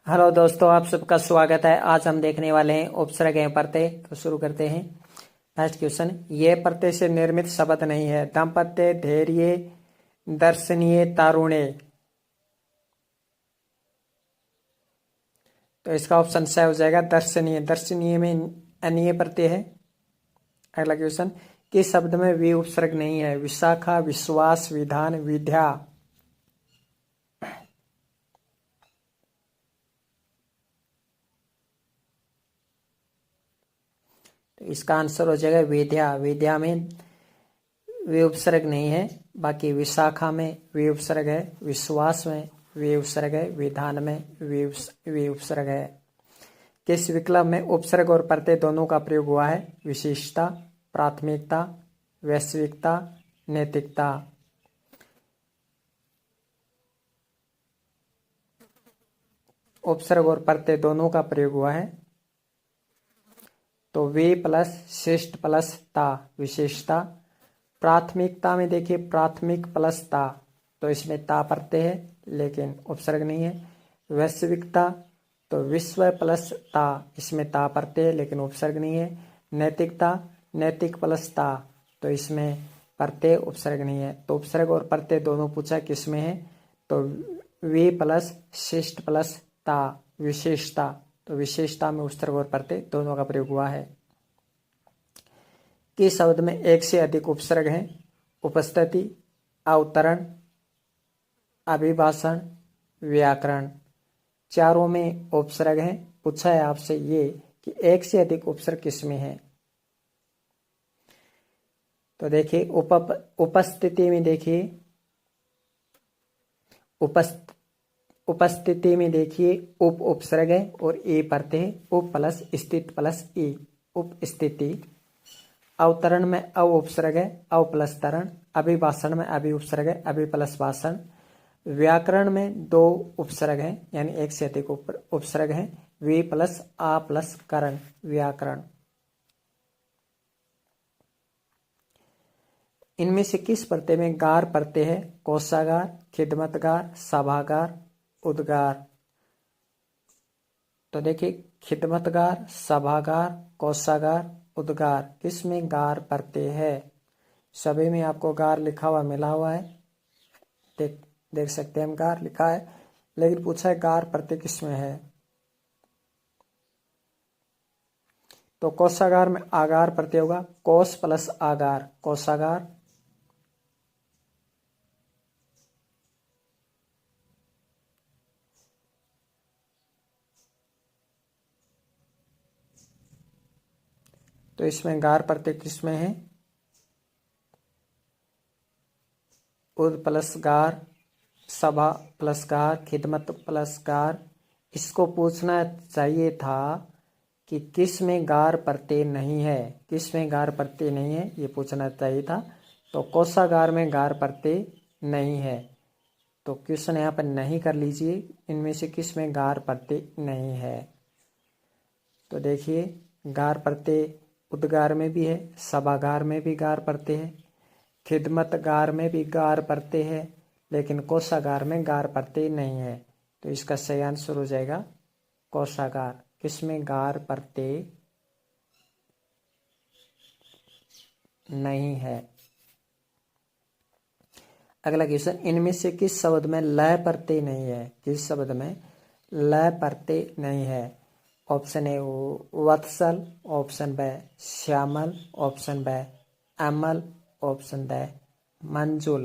Hello दोस्तों, आप सबका स्वागत है। आज हम देखने वाले हैं उपसर्ग एवं प्रत्यय। तो शुरू करते हैं। फर्स्ट क्वेश्चन, ये प्रत्यय से निर्मित शब्द नहीं है। दाम्पत्य, धैर्य, दर्शनीय, तारुण्य। तो इसका ऑप्शन सही हो जाएगा दर्शनीय। दर्शनीय में अनीय प्रत्यय है। अगला क्वेश्चन, किस शब्द में वी उपसर्ग नहीं है? विशाखा, विश्वास, विधान, विद्या। तो इसका आंसर हो जाएगा विद्या। विद्या में वे उपसर्ग नहीं है। बाकी विशाखा में वे उपसर्ग है, विश्वास में वे उपसर्ग है, विधान में वे उपसर्ग है। किस विकल्प में उपसर्ग और प्रत्यय दोनों का प्रयोग हुआ है? विशेषता, प्राथमिकता, वैश्विकता, नैतिकता। उपसर्ग और प्रत्यय दोनों का प्रयोग हुआ है। तो वे प्लस श्रेष्ठ प्लस ता, विशेषता। प्राथमिकता में देखिए प्राथमिक प्लस ता, तो इसमें ता प्रत्यय है लेकिन उपसर्ग नहीं है। वैश्विकता, तो विश्व प्लस ता, इसमें ता प्रत्यय है लेकिन उपसर्ग नहीं है। नैतिकता, नैतिक प्लस ता, तो इसमें प्रत्यय उपसर्ग नहीं है। तो उपसर्ग और प्रत्यय दोनों पूछा किस में है? तो वे प्लस श्रेष्ठ प्लस ता, विशेषता। तो विशेषता में उपसर्ग और प्रत्यय दोनों का प्रयोग हुआ है। किस शब्द में एक से अधिक उपसर्ग हैं? उपस्थिति, अवतरण, अभिभाषण, व्याकरण। चारों में उपसर्ग हैं। पूछा है आपसे ये कि एक से अधिक उपसर्ग किसमें है? तो देखिए उपस्थिति में देखिए उपस्थिति में देखिए उप उपसर्ग है और ए प्रत्यय है। उप प्लस स्थित प्लस ए, उपस्थिति। अवतरण में अव उपसर्ग है, अव प्लस तरण। अभिभाषण में अभि उपसर्ग है, अभि प्लस भाषण। व्याकरण में दो उपसर्ग हैं, यानी एक से अधिक उपसर्ग हैं। वे प्लस आ प्लस करण, व्याकरण। इनमें से किस प्रत्यय में गार प्रत्यय है? कोशागार, खिदमतगार, सभागार, उद्गार। तो देखिए खिदमतगार, सभागार, कोशागार, उद्गार, किसमें गार प्रत्यय है? सभी में आपको गार लिखा हुआ मिला हुआ है। देख सकते हैं हम, गार लिखा है, लेकिन पूछा है गार प्रत्यय किसमें है? तो कोशागार में आगार प्रत्यय होगा। कोश प्लस आगार, कोशागार। तो इसमें गार प्रत्यय किसमें है? उद प्लस गार, सभा प्लस गार, खिदमत प्लस गार। इसको पूछना चाहिए था कि किस में गार प्रत्यय नहीं है, किस में गार प्रत्यय नहीं है, ये पूछना चाहिए था। तो कोशागार में गार प्रत्यय नहीं है। तो क्वेश्चन यहाँ पर नहीं कर लीजिए, इनमें से किस में गार प्रत्यय नहीं है। तो देखिए गार प्रत्यय उद्गार में भी है, सभागार में भी गार प्रत्यय है, खिदमतगार में भी गार प्रत्यय है, लेकिन कोशागार में गार प्रत्यय नहीं है। तो इसका सही आंसर हो जाएगा कोशागार। किसमें गार प्रत्यय नहीं है। अगला क्वेश्चन, इनमें से किस शब्द में लय प्रत्यय नहीं है? किस शब्द में लय प्रत्यय नहीं है? ऑप्शन ए वत्सल, ऑप्शन बी श्यामल, ऑप्शन बी अमल, ऑप्शन डी मंजुल।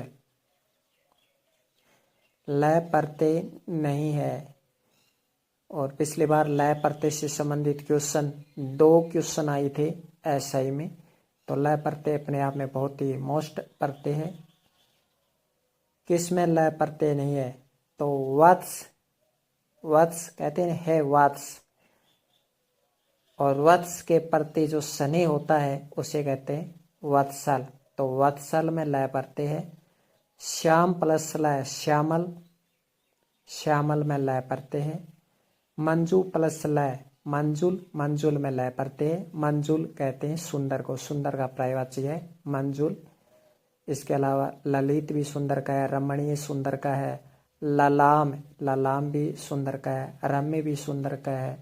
लय प्रत्यय नहीं है। और पिछली बार लय प्रत्यय से संबंधित क्वेश्चन 2 क्वेश्चन आए थे एसआई में। तो लय प्रत्यय अपने आप में बहुत ही मोस्ट प्रत्यय है। किस में लय प्रत्यय नहीं है? तो वत्स, वत्स कहते हैं है वत्स, और वत्स के प्रति जो स्नेह होता है उसे कहते हैं वत्सल। तो वत्सल में लय प्रत्यय है। श्याम प्लस लय श्यामल, श्यामल में लय प्रत्यय है। मंजू प्लस लय मंजुल, मंजुल में लय प्रत्यय है। मंजुल कहते हैं सुंदर को, सुंदर का पर्यायवाची है मंजुल। इसके अलावा ललित भी सुंदर का है, रमणीय सुंदर का है, ललाम, ललाम भी सुंदर का है, रम्य भी सुंदर का है,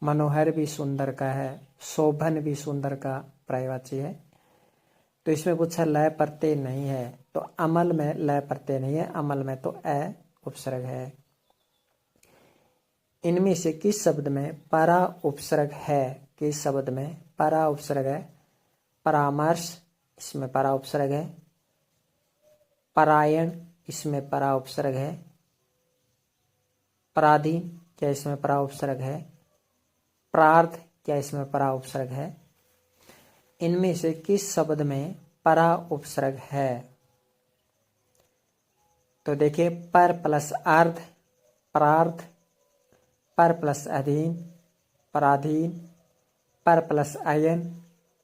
मनोहर भी सुंदर का है, शोभन भी सुंदर का पर्यायवाची है। तो इसमें पूछा लय प्रत्यय नहीं है, तो अमल में लय प्रत्यय नहीं है, अमल में तो ए उपसर्ग है। इनमें से किस शब्द में परा उपसर्ग है? किस शब्द में परा उपसर्ग है? परामर्श, इसमें परा उपसर्ग है। परायण, इसमें परा उपसर्ग है। पराधीन, क्या इसमें परा उपसर्ग है? प्रार्थ, क्या इसमें परा उपसर्ग है? इनमें से किस शब्द में परा उपसर्ग है? तो देखिए, पर प्लस अर्ध, प्रार्थ, पर प्लस अधीन, पराधीन, पर प्लस अयन,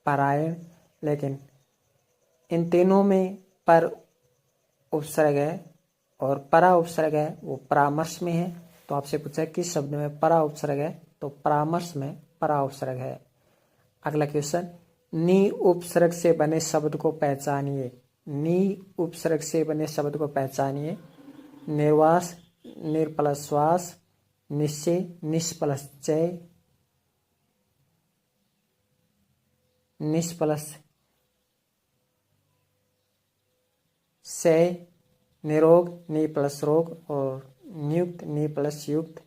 परायण। लेकिन इन तीनों में पर उपसर्ग है और परा उपसर्ग है वो परामर्श में है। तो आपसे पूछा किस शब्द में परा उपसर्ग है, तो परामर्श में परा उपसर्ग है। अगला क्वेश्चन, नी उपसर्ग से बने शब्द को पहचानिए। नी उपसर्ग से बने शब्द को पहचानिए। निर्वास, निर प्लस श्वास, निश्चय, निश प्लस चय, निश प्लस से, निरोग, नि प्लस रोग, और नियुक्त, नि प्लस युक्त।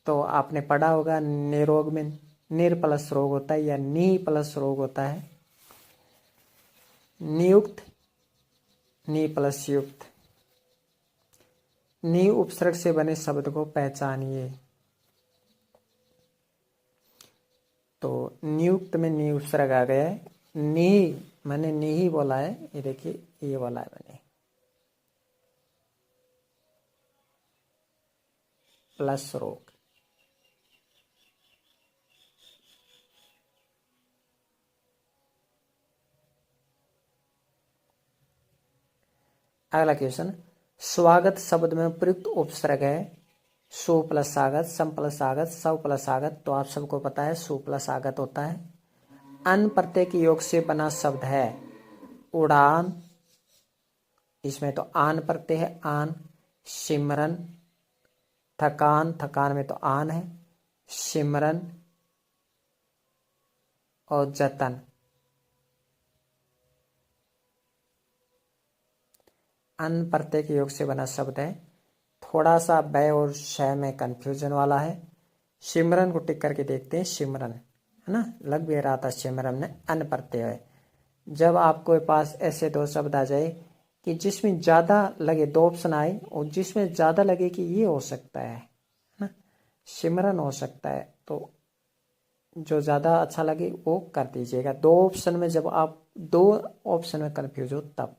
तो आपने पढ़ा होगा निरोग में निर प्लस रोग होता है या नी प्लस रोग होता है। नियुक्त, नि प्लस युक्त। नी उपसर्ग से बने शब्द को पहचानिए। तो नियुक्त में नी उपसर्ग आ गया है। नी मैंने नी ही बोला है, ये देखिए ये बोला है मैंने, प्लस रोग। अगला क्वेश्चन, स्वागत शब्द में प्रयुक्त उपसर्ग है सु प्लस आगत, सम प्लस आगत, सव प्लस आगत। तो आप सबको पता है सु प्लस आगत होता है। अन प्रत्यय के योग से बना शब्द है उड़ान, इसमें तो आन प्रत्यय है, आन। सिमरन, थकान, थकान में तो आन है। सिमरन और जतन। अन प्रत्यय के योग से बना शब्द है। थोड़ा सा बै और शय में कंफ्यूजन वाला है। सिमरन को टिक करके देखते हैं, सिमरन है ना, लग भी रहा था सिमरन में अन प्रत्यय है। जब आपके पास ऐसे दो शब्द आ जाए कि जिसमें ज्यादा लगे, दो ऑप्शन आए और जिसमें ज्यादा लगे कि ये हो सकता है ना, सिमरन हो सकता है, तो जो ज्यादा अच्छा लगे वो कर दीजिएगा। दो ऑप्शन में जब आप दो ऑप्शन में कंफ्यूज हो तब।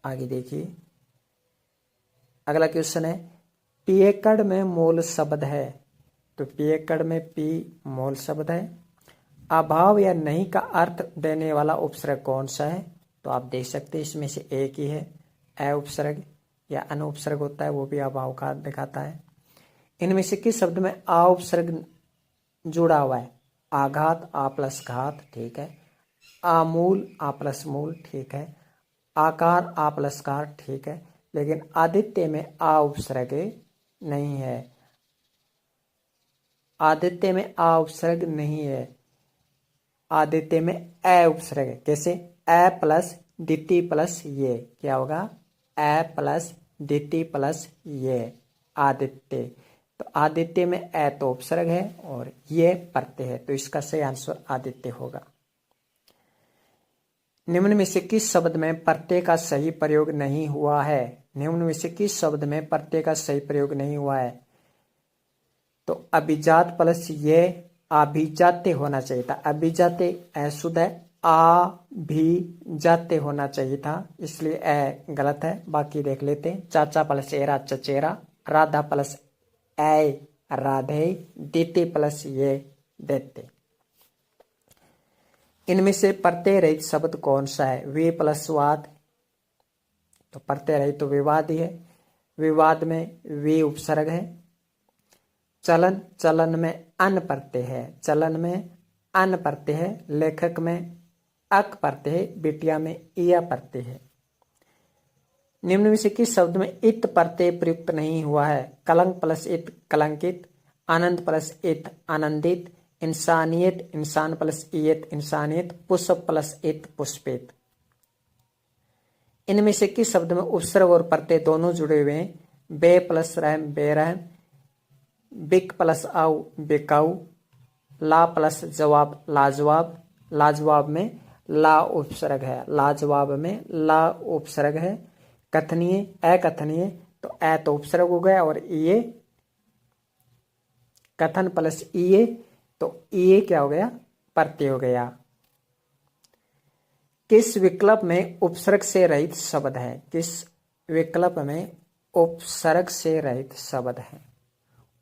आगे देखिए, अगला क्वेश्चन है पियक्कड़ में मूल शब्द है। तो पियक्कड़ में पी मूल शब्द है। अभाव या नहीं का अर्थ देने वाला उपसर्ग कौन सा है? तो आप देख सकते हैं इसमें से एक ही है, अ उपसर्ग या अन उपसर्ग होता है, वो भी अभाव का अर्थ दिखाता है। इनमें से किस शब्द में आ उपसर्ग जुड़ा हुआ है? आघात, आ प्लस घात, ठीक है। आमूल, आ प्लस मूल, ठीक है। आकार, आ प्लस कार, ठीक है। लेकिन आदित्य में आ उपसर्ग नहीं है। आदित्य में आ उपसर्ग नहीं है। आदित्य में अ उपसर्ग है। कैसे? अ प्लस दिति प्लस ये, क्या होगा? अ प्लस दिति प्लस ये, आदित्य। तो आदित्य में अ तो उपसर्ग है और ये प्रत्यय है, तो इसका सही आंसर आदित्य होगा। निम्न में से किस शब्द में प्रत्यय का सही प्रयोग नहीं हुआ है? निम्न में से किस शब्द में प्रत्यय का सही प्रयोग नहीं हुआ है? तो अभिजात प्लस ये अभिजाते होना चाहिए था। अभिजाते अशुद्ध है, आ भी जाते होना चाहिए था, इसलिए ए गलत है। बाकी देख लेते हैं। चाचा प्लस एरा चचेरा, राधा प्लस ए राधे, देते प्लस ये देते। इनमें से प्रत्यय रहित शब्द कौन सा है? वे प्लस वाद, तो प्रत्यय रहित तो विवाद ही है। विवाद में वे उपसर्ग है। चलन, चलन में अन प्रत्यय है। चलन में अन प्रत्यय है। लेखक में अक प्रत्यय, बिटिया में इया प्रत्यय है। निम्न में से किस शब्द में इत प्रत्यय प्रयुक्त नहीं हुआ है? कलंक प्लस इत कलंकित, आनंद प्लस इत आनंदित, इंसानियत इंसान प्लस ईयत इंसानियत, पुष्प प्लस इत पुष्पित। इनमें से किस शब्द में उपसर्ग और प्रत्यय दोनों जुड़े हुए हैं? बे प्लस रहम बेरहम, बिक प्लस आउ बेकाऊ, ला प्लस जवाब लाजवाब। लाजवाब में ला उपसर्ग है, लाजवाब में ला उपसर्ग है। कथनीय अकथनीय, तो अ तो उपसर्ग हो गया और ये कथन प्लस ये, तो ये क्या हो गया? प्रत्यय हो गया। किस विकल्प में उपसर्ग से रहित शब्द है? किस विकल्प में उपसर्ग से रहित शब्द है?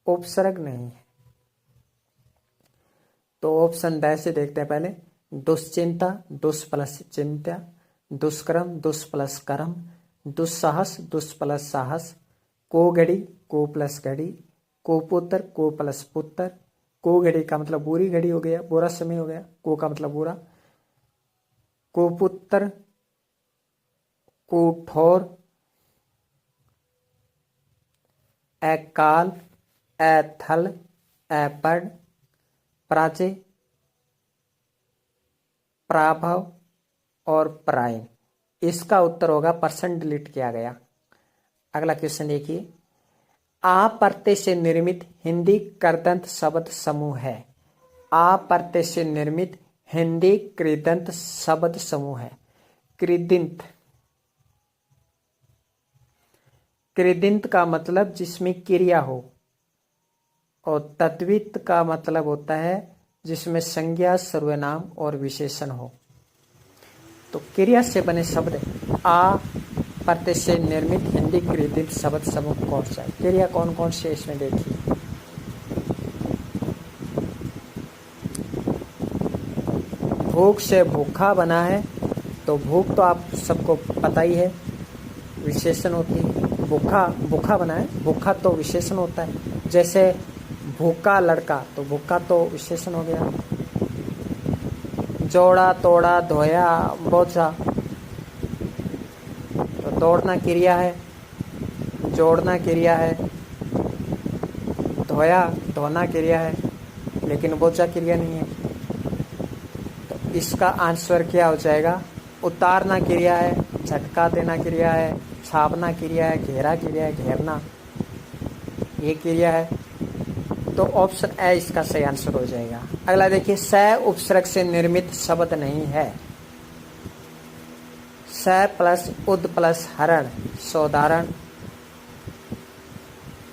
उपसर्ग नहीं है। तो ऑप्शन ड से देखते हैं पहले। दुश्चिंता, दुष प्लस चिंता, दुष्कर्म, दुष प्लस कर्म, दुस्साहस, दुष प्लस साहस, को घड़ी, को प्लस घड़ी, कुपुत्र, को प्लस पुत्र। को घड़ी का मतलब बुरी घड़ी हो गया, बुरा समय हो गया। को का मतलब बुरा। कुपुत्र, कुठोर, अकाल, अथल, अपर्ण, प्राचय, प्राभव और प्रायण। इसका उत्तर होगा परसेंट डिलीट किया गया। अगला क्वेश्चन देखिए। आ प्रत्यय से निर्मित हिंदी कृदंत शब्द समूह है। आ प्रत्यय से निर्मित हिंदी कृदंत शब्द समूह है। कृदिंत, कृदिंत का मतलब जिसमें क्रिया हो, और तद्वित का मतलब होता है जिसमें संज्ञा, सर्वनाम और विशेषण हो। तो क्रिया से बने शब्द आ प्रत्यय से निर्मित हिंदी कृदित शब्द समूह कौन सा है? क्रिया कौन कौन से इसमें देखिए। भूख से भूखा बना है, तो भूख तो आप सबको पता ही है, विशेषण होती है। भूखा भूखा बना है, भूखा तो विशेषण होता है। जैसे भूखा लड़का, तो भूखा तो विशेषण हो गया। जोड़ा, तोड़ा, धोया, बोझा, तो तोड़ना क्रिया है, जोड़ना क्रिया है, धोया धोना क्रिया है, लेकिन बोझा क्रिया नहीं है। तो इसका आंसर क्या हो जाएगा? उतारना क्रिया है, झटका देना क्रिया है, छापना क्रिया है, घेरा क्रिया है, घेरना ये क्रिया है। तो ऑप्शन ए इसका सही आंसर हो जाएगा। अगला देखिए। स उपसर्ग से निर्मित शब्द नहीं है। स प्लस उद प्लस हरण सौधारण,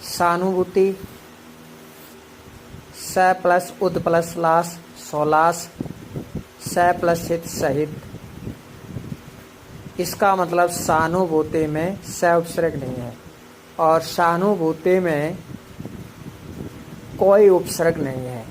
सहानुभूति, स प्लस उद प्लस लाश सौलास, स प्लस हित सहित। इसका मतलब सहानुभूति में स उपसर्ग नहीं है, और सहानुभूति में कोई उपसर्ग नहीं है।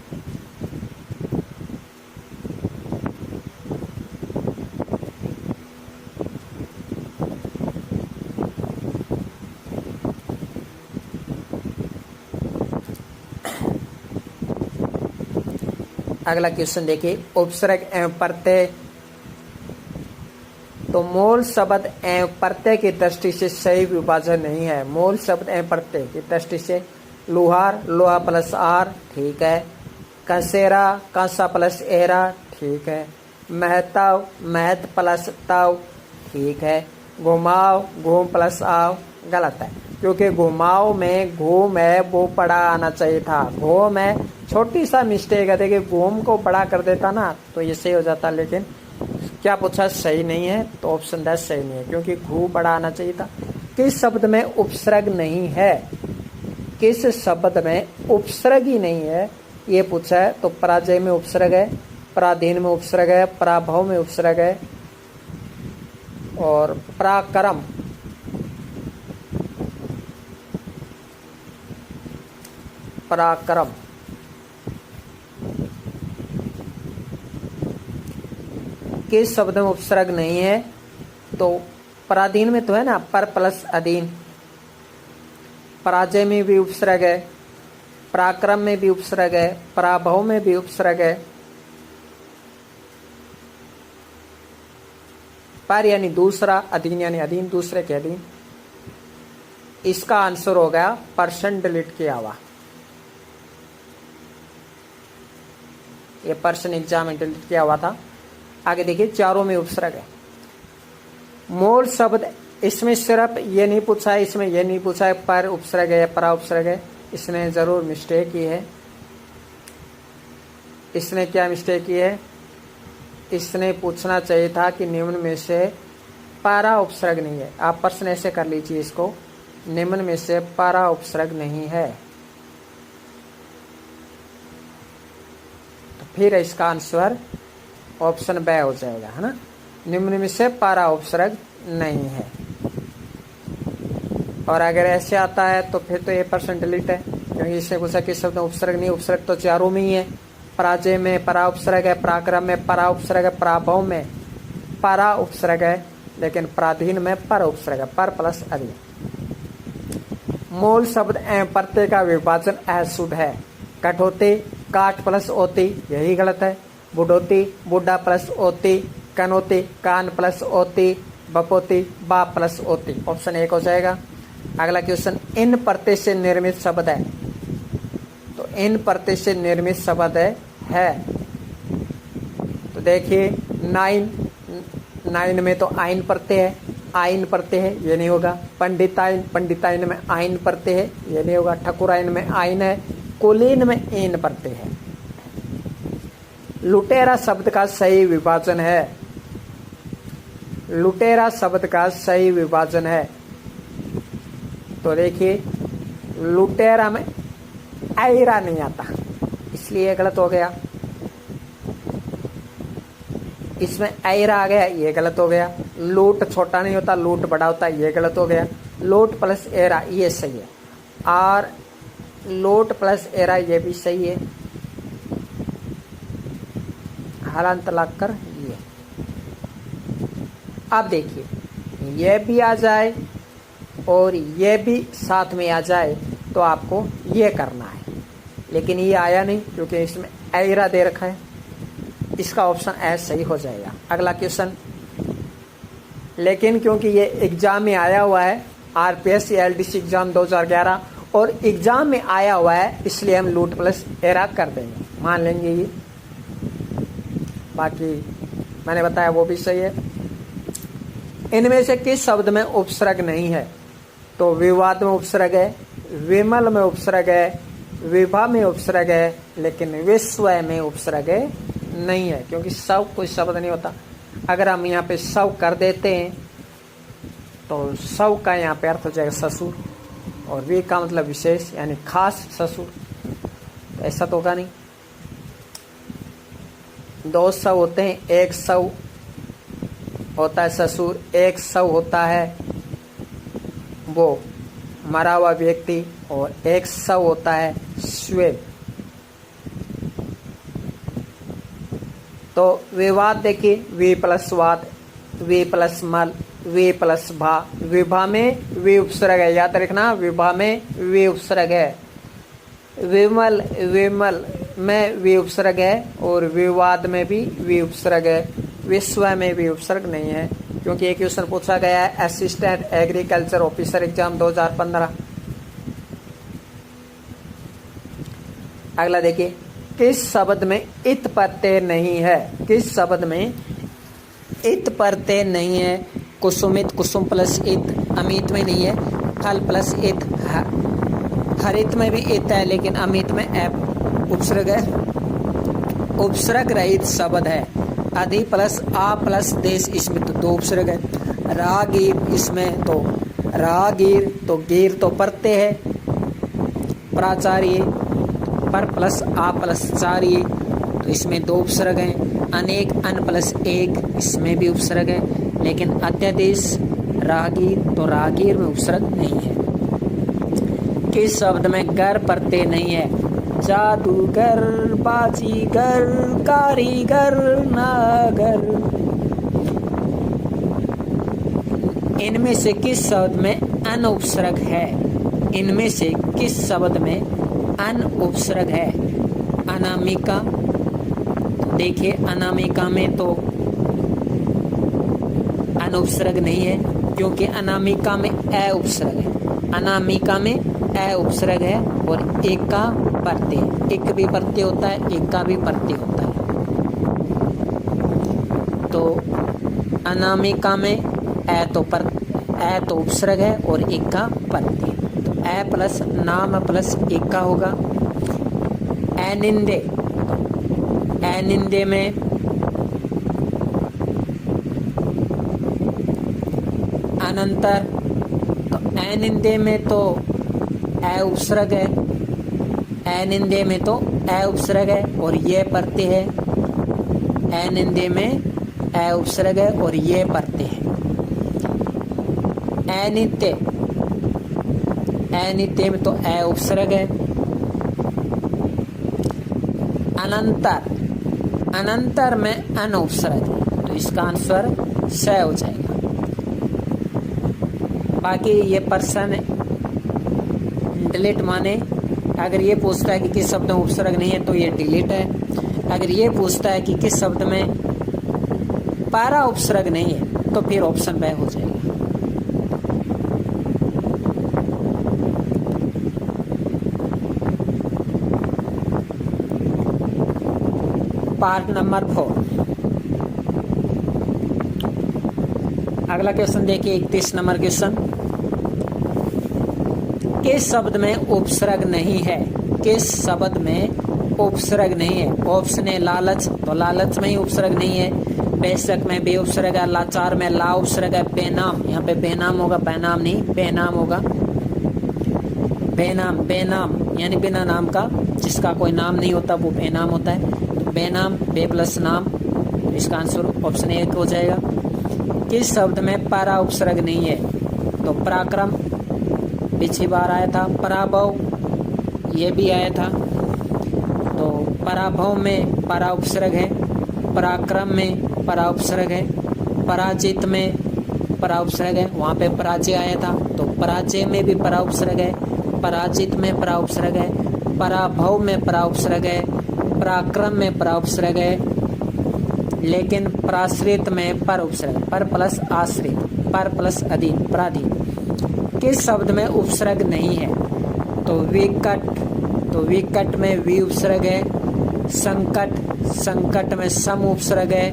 अगला क्वेश्चन देखिए। उपसर्ग एवं प्रत्यय, तो मूल शब्द एवं प्रत्यय की दृष्टि से सही विभाजन नहीं है। मूल शब्द एवं प्रत्यय की दृष्टि से लुहार, लोहा प्लस आर, ठीक है। कसेरा, कांसा प्लस एरा, ठीक है। महताव, महत प्लस ताव, ठीक है। घुमाव, घूम प्लस आव, गलत है, क्योंकि घुमाव में घूम है वो बड़ा आना चाहिए था। घूम है, छोटी सा मिस्टेक है, देखिए घूम को बड़ा कर देता ना तो ये सही हो जाता, लेकिन क्या पूछा? सही नहीं है, तो ऑप्शन 10 सही नहीं है, क्योंकि घू बड़ा आना चाहिए था। किस शब्द में उपसर्ग नहीं है? किस शब्द में उपसर्ग ही नहीं है ये पूछा है। तो पराजय में उपसर्ग है, पराधीन में उपसर्ग है, पराभव में उपसर्ग है, और पराक्रम, पराक्रम। किस शब्द में उपसर्ग नहीं है? तो पराधीन में तो है ना, पर प्लस अधीन। पराजय में भी उपसर्ग है, पराक्रम में भी उपसर्ग है, पराभव में भी उपसर्ग है, पर यानी दूसरा, अधीन यानी अधीन, दूसरे के अधीन। इसका आंसर हो गया पर्सन डिलीट किया हुआ। ये पर्सन एग्जाम में डिलीट किया हुआ था। आगे देखिए, चारों में उपसर्ग है। मूल शब्द, इसमें सिर्फ ये नहीं पूछा है, इसमें ये नहीं पूछा है पर उपसर्ग है, परा उपसर्ग है। इसने जरूर मिस्टेक की है। इसने क्या मिस्टेक की है? इसने पूछना चाहिए था कि निम्न में से परा उपसर्ग नहीं है। आप प्रश्न ऐसे कर लीजिए इसको, निम्न में से परा उपसर्ग नहीं है, तो फिर इसका आंसर ऑप्शन ब हो जाएगा, है ना। निम्न में से परा उपसर्ग नहीं है। और अगर ऐसे आता है तो फिर तो ये पर्सन डिलीट है, क्योंकि इसने पूछा कि शब्द में उपसर्ग नहीं। उपसर्ग तो चारों में ही है। पराजय में परा उपसर्ग है, पराक्रम में परा उपसर्ग है, पराभव में परा उपसर्ग है, लेकिन पराधीन में पर उपसर्ग है, पर प्लस अधीन। मूल शब्द एवं प्रत्यय का विभाजन अशुद्ध है। कठौती काट प्लस ओती, यही गलत है। बुढ़ोती बुढ़ा प्लस ओती, कनोती कान प्लस ओती, बपोती बाप प्लस ओती। ऑप्शन 1 हो जाएगा। अगला क्वेश्चन, इन प्रत्यय से निर्मित शब्द है। तो इन प्रत्यय से निर्मित शब्द है। तो देखिए, नाइन में तो आइन प्रत्यय है, आइन प्रत्यय है, ये नहीं होगा। पंडिताइन, पंडिताइन में आइन प्रत्यय है, ये नहीं होगा। ठकुराइन में आइन है, कुलीन में इन प्रत्यय है। लुटेरा शब्द का सही विभाजन है। लुटेरा शब्द का सही विभाजन है। तो देखिए, लुटेरा में ऐरा नहीं आता, इसलिए गलत हो गया। इसमें ऐरा आ गया, ये गलत हो गया। लूट छोटा नहीं होता, लूट बड़ा होता है, ये गलत हो गया। लोट प्लस एरा, ये सही है। और लोट प्लस एरा, ये भी सही है। हलांत लग कर ये। अब देखिए, ये भी आ जाए और ये भी साथ में आ जाए तो आपको ये करना है, लेकिन ये आया नहीं क्योंकि इसमें ऐरा दे रखा है। इसका ऑप्शन ए सही हो जाएगा। अगला क्वेश्चन, लेकिन क्योंकि ये एग्जाम में आया हुआ है, आरपीएस एलडीसी एग्जाम 2011, और एग्जाम में आया हुआ है, इसलिए हम लूट प्लस एरा कर देंगे, मान लेंगे ये। बाकी मैंने बताया वो भी सही है। इनमें से किस शब्द में उपसर्ग नहीं है? तो विवाद में उपसर्ग है, विमल में उपसर्ग है, विभा में उपसर्ग है, लेकिन विस्वय में उपसर्ग नहीं है, क्योंकि सब कोई शब्द नहीं होता। अगर हम यहाँ पे सब कर देते हैं तो सब का यहाँ पे अर्थ हो जाएगा ससुर, और वे का मतलब विशेष यानी खास ससुर। तो ऐसा तो होगा नहीं। 2 सौ होते हैं, 1 सौ होता है ससुर, 1 सौ होता है वो मरा हुआ व्यक्ति, और 1 सौ होता है स्वे। तो विवाद देखिए, वे प्लस वाद, वे प्लस मल, वे प्लस भा। विभा में वे उपसर्ग है, याद रखना, विभा में वे उपसर्ग है। विमल, विमल में वे उपसर्ग है, और विवाद में भी वे उपसर्ग है। विश्व में भी उपसर्ग नहीं है, क्योंकि एक क्वेश्चन पूछा गया है असिस्टेंट एग्रीकल्चर ऑफिसर एग्जाम 2015। अगला देखिए, किस शब्द में इत प्रत्यय नहीं है? किस शब्द में इत प्रत्यय नहीं है? कुसुमित, कुसुम प्लस इत, अमित में नहीं है। फल प्लस इत, हरित में भी इत है, लेकिन अमित में ऐप उपसर्ग है। उपसर्ग रहित शब्द है। अधि प्लस आ प्लस देश, इसमें तो 2 उपसर्ग है। रागीर, इसमें तो रागीर, तो गिर तो प्रत्यय है। प्राचार्य, पर प्लस आ प्लस चार्य, तो इसमें 2 उपसर्ग हैं। अनेक, अन प्लस एक, इसमें भी उपसर्ग है, लेकिन अत्यादेश रागीर, तो रागीर में उपसर्ग नहीं है। किस शब्द में गर प्रत्यय नहीं है? जादूगर, बाजीगर, कारीगर, नागर। इनमें से किस शब्द में अन उपसर्ग है? इनमें से किस शब्द में अन उपसर्ग है? अनामिका, देखिए अनामिका में तो अनुपसर्ग नहीं है, क्योंकि अनामिका में ए उपसर्ग है, अनामिका में ए उपसर्ग है और एक का प्रत्यय, एक भी प्रत्यय होता है, एक का भी प्रत्यय होता है। तो अनामिका में ए तो उपसर्ग है और एक का प्रत्यय, तो ए प्लस नाम प्लस एक का होगा। एनिंदे, एनिंदे में अनंतर, तो एनिंदे में तो ए उपसर्ग है, एनिंदे में तो ए उपसर्ग है और ये प्रत्यय है, एनिंदे में ए उपसर्ग है और ये प्रत्यय है। एनित्य, एनित्य में तो ए उपसर्ग है। अनंतर, अनंतर में अन उपसर्ग है, तो इसका आंसर स हो जाएगा। बाकी ये पर्सन डिलीट माने, अगर ये पूछता है कि किस शब्द में उपसर्ग नहीं है तो ये डिलीट है, अगर ये पूछता है कि किस शब्द में पारा उपसर्ग नहीं है तो फिर ऑप्शन ब हो जाएगा। पार्ट नंबर 4, अगला क्वेश्चन देखिए 31 नंबर क्वेश्चन। किस शब्द में उपसर्ग नहीं है, किस शब्द में उपसर्ग नहीं है? ऑप्शन है लालच, तो लालच में ही उपसर्ग नहीं है। बेशक में बे उपसर्ग है, लाचार में ला उपसर्ग है। बेनाम, यहाँ पे बेनाम होगा, बेनाम नहीं बेनाम होगा। बेनाम, बेनाम यानी बिना नाम का, जिसका कोई नाम नहीं होता वो बेनाम होता है। तो बेनाम, बे प्लस नाम, इसका आंसर ऑप्शन 1 हो जाएगा। किस शब्द में परा उपसर्ग नहीं है? तो पराक्रम पिछली बार आया था, पराभव ये भी आया था। तो पराभव में परा उपसर्ग है, पराक्रम में परा उपसर्ग है, पराजित में परा उपसर्ग है, वहाँ पे पराजय आया था। तो पराजय में भी परा उपसर्ग है, पराजित में परा उपसर्ग है, पराभव में परा उपसर्ग है, पराक्रम में परा उपसर्ग है, लेकिन पराश्रित में पर उपसर्ग, पर प्लस आश्रित, पर प्लस अधीन, पराधीन। किस शब्द में उपसर्ग नहीं है? तो विकट, तो विकट में वी उपसर्ग है। संकट, संकट में सम उपसर्ग है।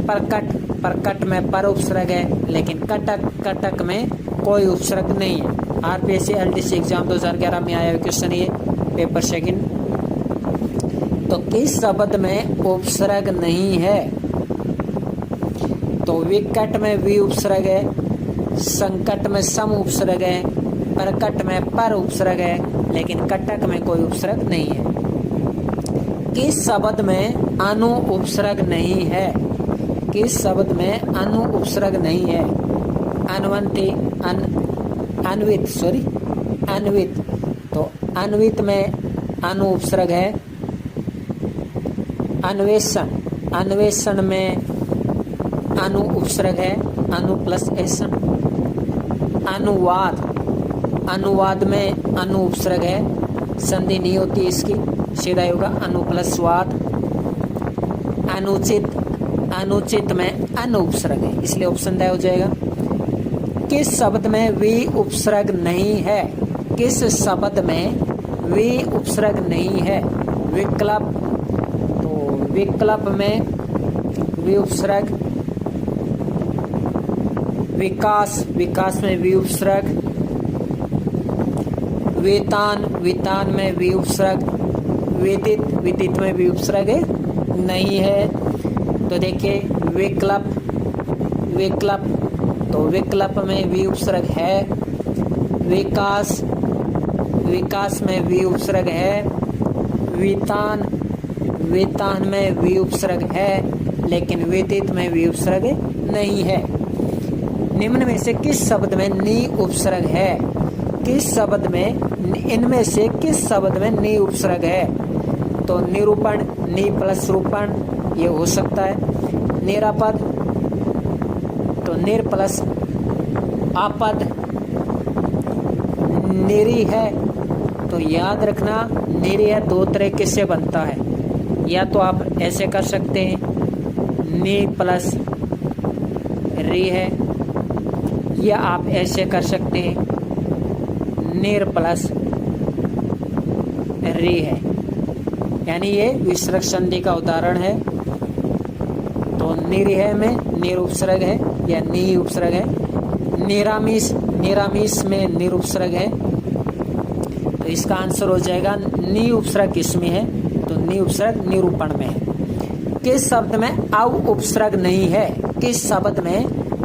प्रकट, प्रकट में पर उपसर्ग है, लेकिन कटक, कटक में कोई उपसर्ग नहीं है। आरपीएससी एलडीसी एग्जाम 2011 में आया क्वेश्चन ये, पेपर सेकंड। तो किस शब्द में उपसर्ग नहीं है? तो विकट में वी उपसर्ग है, संकट में सम उपसर्ग है, प्रकट में पर उपसर्ग है, लेकिन कटक में कोई उपसर्ग नहीं है। किस शब्द में अनु उपसर्ग नहीं है? किस शब्द में अनु उपसर्ग नहीं है? अन्वंती, अन्वित, सॉरी अन्वित, तो अन्वित में अनु उपसर्ग है। अन्वेषण, अन्वेषण में अनु उपसर्ग है, अनु प्लस ऐसन। अनुवाद, अनुवाद में अनु उपसर्ग है, संधि नहीं होती इसकी, सीधा होगा अनु प्लस वाद। अनुचित, अनुचित में अनु उपसर्ग है, इसलिए ऑप्शन द हो जाएगा। किस शब्द में वी उपसर्ग नहीं है? किस शब्द में वी उपसर्ग नहीं है? विकल्प, तो विकल्प में वी उपसर्ग। विकास, विकास में वी उपसर्ग। वेतान, वेतान में वी उपसर्ग। वेदित, विदित में वी उपसर्ग नहीं है। तो देखिए विकल्प, विकल्प, तो विकल्प में वी उपसर्ग है। विकास, विकास में वी उपसर्ग है। वेतान, वेतान में वी उपसर्ग है, लेकिन वेदित में वी उपसर्ग नहीं है। निम्न में से किस शब्द में नी उपसर्ग है? किस शब्द में, इनमें से किस शब्द में नी उपसर्ग है? तो निरूपण, नी प्लस रूपण ये हो सकता है। निरापद, तो निर प्लस आपद। निरी है, तो याद रखना निरी है दो तरीके से बनता है, या तो आप ऐसे कर सकते हैं नी प्लस री है, या आप ऐसे कर सकते हैं निर प्लस री है, यानी ये विसर्ग संधि का उदाहरण है। तो निरीह में निर उपसर्ग है या नी उपसर्ग है, निरामिस में निर उपसर्ग है, तो इसका आंसर हो जाएगा नी उपसर्ग किसमें है, तो नी उपसर्ग निरूपण में है। किस शब्द में औ उपसर्ग नहीं है, किस शब्द में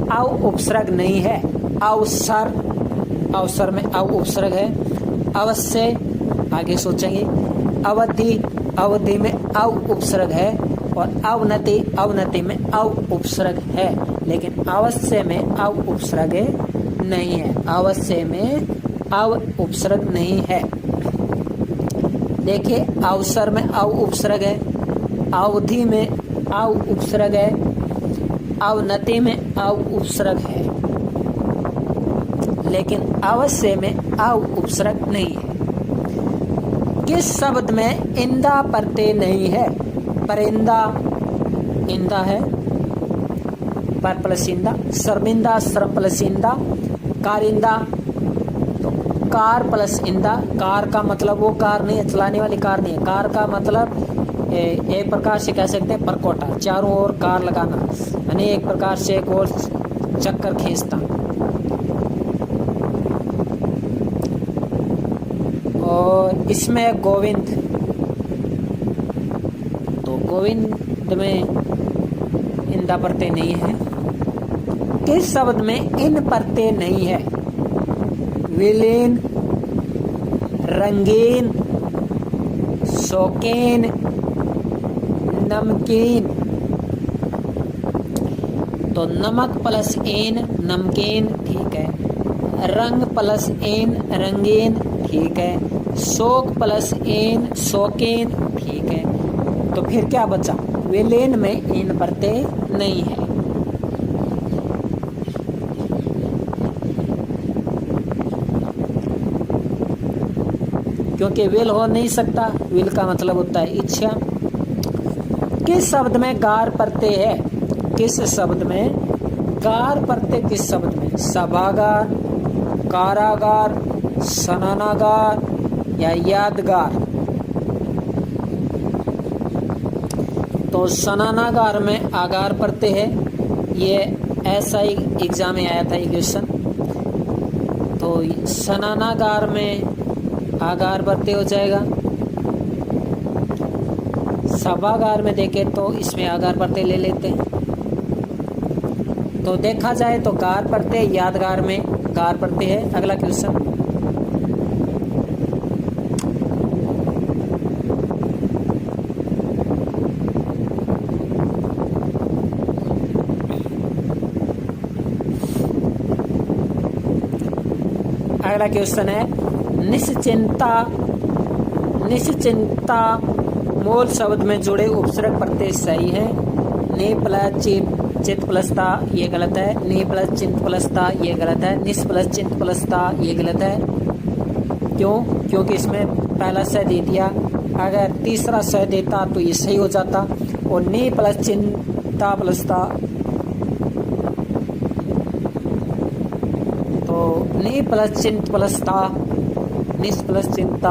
औ उपसर्ग नहीं है, अवसर, अवसर में औ उपसर्ग है, अवश्य आगे सोचेंगे, अवधि, अवधि में औ उपसर्ग है, और अवनति, अवनति में औ उपसर्ग है, लेकिन अवश्य में औ उपसर्ग नहीं है, अवश्य में औ उपसर्ग नहीं है। देखिए अवसर में औ उपसर्ग है, अवधि में औ उपसर्ग है, अवनति में औ उपसर्ग है, लेकिन अवश्य में औ उपसर्ग नहीं है। किस शब्द में इंदा प्रत्यय नहीं है, परिंदा, इंदा है, पर प्लस इंदा, शर्मिंदा, सर प्लस इंदा, कारिंदा, तो कार प्लस इंदा, कार का मतलब वो कार नहीं है, चलाने वाली कार नहीं है, कार का मतलब एक प्रकार से कह सकते हैं परकोटा, चारों ओर कार लगाना, यानी एक प्रकार से एक और चक्कर खींचता। और इसमें गोविंद, तो गोविंद में इंदा प्रत्यय नहीं है। किस शब्द में इन प्रत्यय नहीं है, विलीन, रंगीन, शौकीन, नमकीन, तो नमक प्लस इन नमकीन ठीक है, रंग प्लस इन रंगीन ठीक है, शौक प्लस इन शौकीन ठीक है, तो फिर क्या बचा, विलीन में इन प्रत्यय नहीं है। क्योंकि विल हो नहीं सकता, विल का मतलब होता है इच्छा। किस शब्द में गार प्रत्यय है, किस शब्द में गार प्रत्यय, किस शब्द में, सभागार, कारागार, सनानागार या यादगार, तो सनानागार में आगार प्रत्यय है, ये ऐसा ही एग्जाम में आया था ये क्वेश्चन। तो सनानागार में आगार प्रत्यय हो जाएगा, सभागार में देखें तो इसमें आगार प्रत्यय ले लेते हैं। तो देखा जाए तो गार प्रत्यय, यादगार में गार प्रत्यय है। अगला क्वेश्चन, अगला क्वेश्चन है निश्चिंता, निश्चिंता मूल शब्द में जुड़े उपसर्ग प्रत्यय सही है, नि प्लस चित प्लस ता ये गलत है, नि प्लस चिंत प्लस ता ये गलत है, निस प्लस चिंत प्लस ता ये गलत है। क्यों? क्योंकि इसमें पहला स दे दिया, अगर तीसरा स देता तो ये सही हो जाता, और नि प्लस चिंता प्लस ता, तो नि प्लस चिंत प्लस ता, निस प्लस चिंता,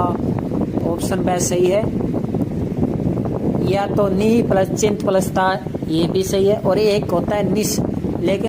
ऑप्शन बी सही है। या तो नी प्लस चिंत प्लस ता ये भी सही है, और एक होता है निस, लेकिन